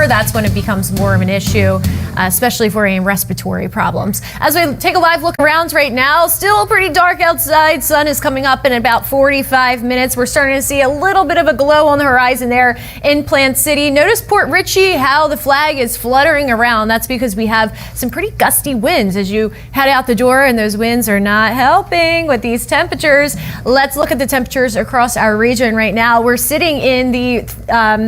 fever, that's when it becomes more of an issue, especially for any respiratory problems. As we take a live look around right now, still pretty dark outside. Sun is coming up in about 45 minutes. We're starting to see a little bit of a glow on the horizon there in Plant City. Notice Port Richey, how the flag is fluttering around. That's because we have some pretty gusty winds as you head out the door, and those winds are not helping with these temperatures. Let's look at the temperatures across our region right now. We're sitting in the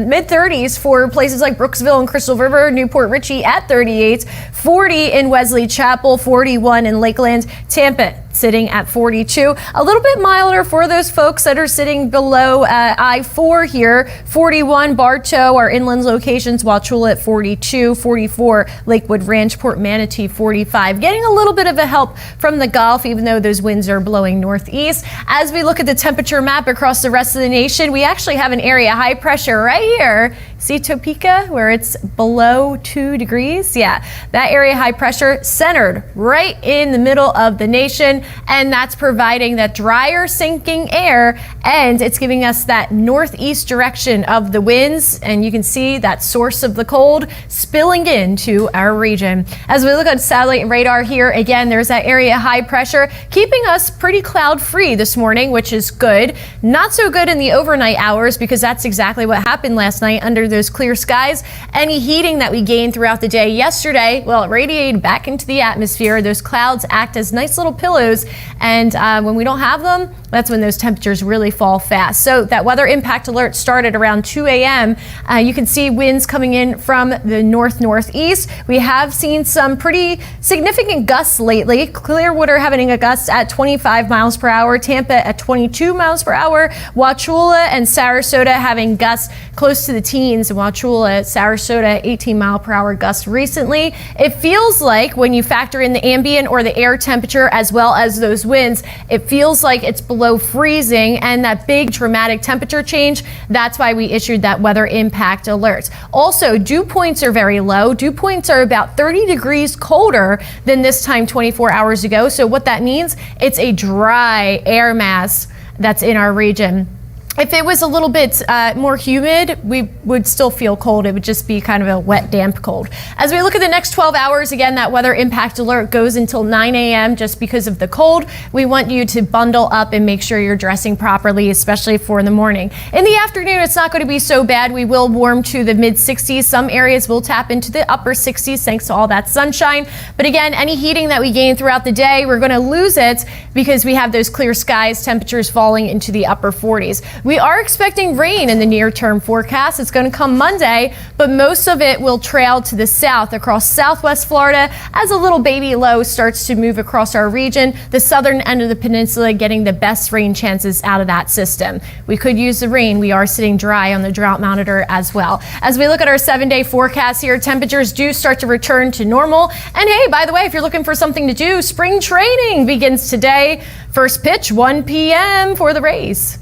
mid-30s for places like Brooksville and Crystal River, Newport Richey at 38, 40 in Wesley Chapel, 41 in Lakeland, Tampa sitting at 42. A little bit milder for those folks that are sitting below I-4 here. 41 Bartow, our inland locations, Wauchula at 42, 44 Lakewood Ranch, Port Manatee 45. Getting a little bit of a help from the Gulf, even though those winds are blowing northeast. As we look at the temperature map across the rest of the nation, we actually have an area high pressure right here. See Topeka, where it's below 2 degrees? Yeah, that area high pressure centered right in the middle of the nation, and that's providing that drier sinking air, and it's giving us that northeast direction of the winds, and you can see that source of the cold spilling into our region. As we look at satellite radar here, again, there's that area high pressure keeping us pretty cloud free this morning, which is good. Not so good in the overnight hours, because that's exactly what happened last night under those clear skies. Any heating that we gained throughout the day yesterday, well, it radiated back into the atmosphere. Those clouds act as nice little pillows, and when we don't have them, that's when those temperatures really fall fast. So that weather impact alert started around 2 a.m. You can see winds coming in from the northeast. We have seen some pretty significant gusts lately. Clearwater having a gust at 25 miles per hour, Tampa at 22 miles per hour, Wauchula and Sarasota having gusts close to the teens. Wauchula, Sarasota, 18 mile per hour gusts recently. It feels like when you factor in the ambient or the air temperature as well as those winds, it feels like it's below freezing, and that big dramatic temperature change, that's why we issued that weather impact alert. Also, dew points are very low. Dew points are about 30 degrees colder than this time 24 hours ago. So what that means, it's a dry air mass that's in our region. If it was a little bit more humid, we would still feel cold. It would just be kind of a wet, damp cold. As we look at the next 12 hours, again, that weather impact alert goes until 9 a.m. just because of the cold. We want you to bundle up and make sure you're dressing properly, especially for the morning. In the afternoon, it's not going to be so bad. We will warm to the mid 60s. Some areas will tap into the upper 60s thanks to all that sunshine. But again, any heating that we gain throughout the day, we're going to lose it because we have those clear skies, temperatures falling into the upper 40s. We are expecting rain in the near-term forecast. It's going to come Monday, but most of it will trail to the south across southwest Florida as a little baby low starts to move across our region. The southern end of the peninsula getting the best rain chances out of that system. We could use the rain. We are sitting dry on the drought monitor as well. As we look at our 7-day forecast here, temperatures do start to return to normal. And hey, by the way, if you're looking for something to do, spring training begins today. First pitch 1 p.m. for the Rays.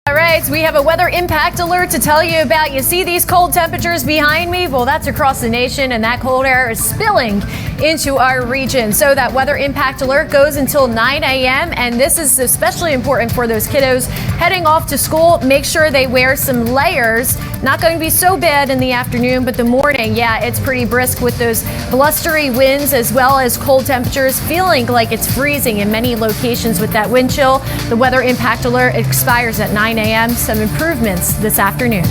All right, so we have a weather impact alert to tell you about. You see these cold temperatures behind me? Well, that's across the nation, and that cold air is spilling into our region. So that weather impact alert goes until 9 a.m. and this is especially important for those kiddos heading off to school. Make sure they wear some layers. Not going to be so bad in the afternoon, but the morning, yeah, it's pretty brisk with those blustery winds as well as cold temperatures, feeling like it's freezing in many locations with that wind chill. The weather impact alert expires at 9 a.m. Some improvements this afternoon.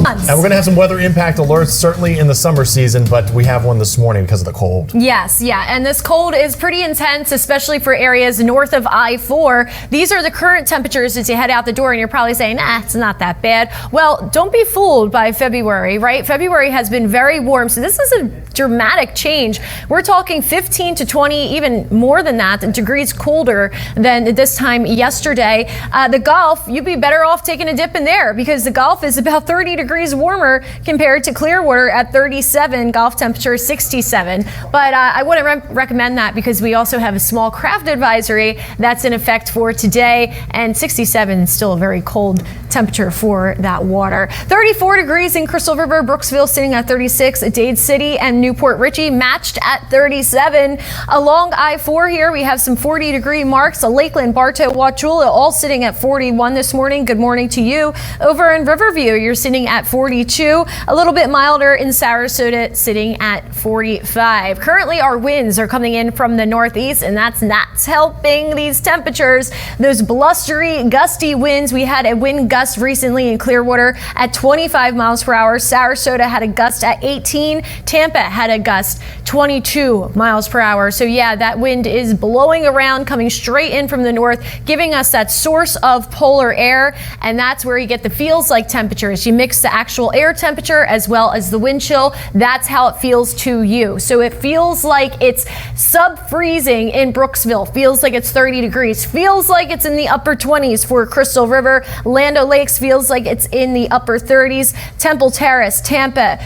And we're going to have some weather impact alerts, certainly in the summer season, but we have one this morning because of the cold. Yes, yeah, and this cold is pretty intense, especially for areas north of I-4. These are the current temperatures as you head out the door, and you're probably saying, it's not that bad. Well, don't be fooled by February, right? February has been very warm, so this is a dramatic change. We're talking 15 to 20, even more than that, degrees colder than this time yesterday. The Gulf, you'd be better off taking a dip in there because the Gulf is about 30 degrees warmer compared to Clearwater at 37, Gulf temperature 67. But I wouldn't recommend that because we also have a small craft advisory that's in effect for today, and 67 is still a very cold temperature. temperature for that water. 34 degrees in Crystal River, Brooksville sitting at 36, Dade City and Newport Richey matched at 37. Along I-4 here, we have some 40-degree marks. Lakeland, Bartow, Wauchula all sitting at 41 this morning. Good morning to you. Over in Riverview, you're sitting at 42. A little bit milder in Sarasota, sitting at 45. Currently, our winds are coming in from the northeast, and that's not helping these temperatures. Those blustery, gusty winds. We had a wind gust recently in Clearwater at 25 miles per hour. Sarasota had a gust at 18. Tampa had a gust 22 miles per hour. So yeah, that wind is blowing around, coming straight in from the north, giving us that source of polar air, and that's where you get the feels like temperatures. You mix the actual air temperature as well as the wind chill. That's how it feels to you. So it feels like it's sub-freezing in Brooksville, feels like it's 30 degrees, feels like it's in the upper 20s for Crystal River. Land O'Lakes feels like it's in the upper 30s. Temple Terrace, Tampa,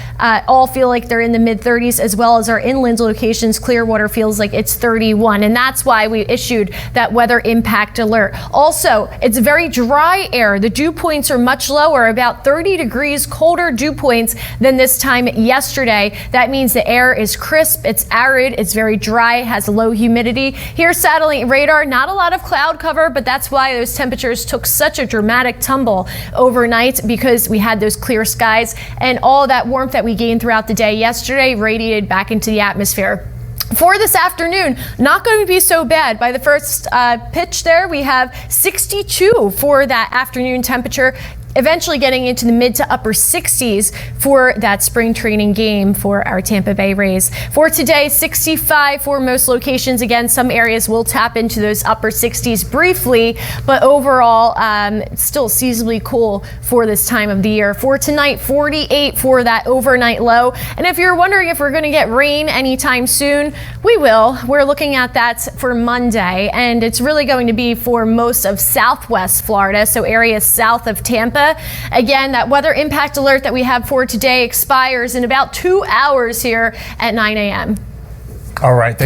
all feel like they're in the mid 30s, as well as our inland locations. Clearwater feels like it's 31, and that's why we issued that weather impact alert. Also, it's very dry air. The dew points are much lower, about 30 degrees colder dew points than this time yesterday. That means the air is crisp, it's arid, it's very dry, has low humidity. Here's satellite radar, not a lot of cloud cover, but that's why those temperatures took such a dramatic tumble overnight, because we had those clear skies and all that warmth that we gained throughout the day yesterday radiated back into the atmosphere. For this afternoon, not going to be so bad. By the first pitch there, we have 62 for that afternoon temperature, eventually getting into the mid to upper 60s for that spring training game for our Tampa Bay Rays. For today, 65 for most locations. Again, some areas will tap into those upper 60s briefly, but overall, it's still seasonably cool for this time of the year. For tonight, 48 for that overnight low. And if you're wondering if we're going to get rain anytime soon, we will. We're looking at that for Monday, and it's really going to be for most of southwest Florida, so areas south of Tampa. Again, that weather impact alert that we have for today expires in about 2 hours here at 9 a.m. All right.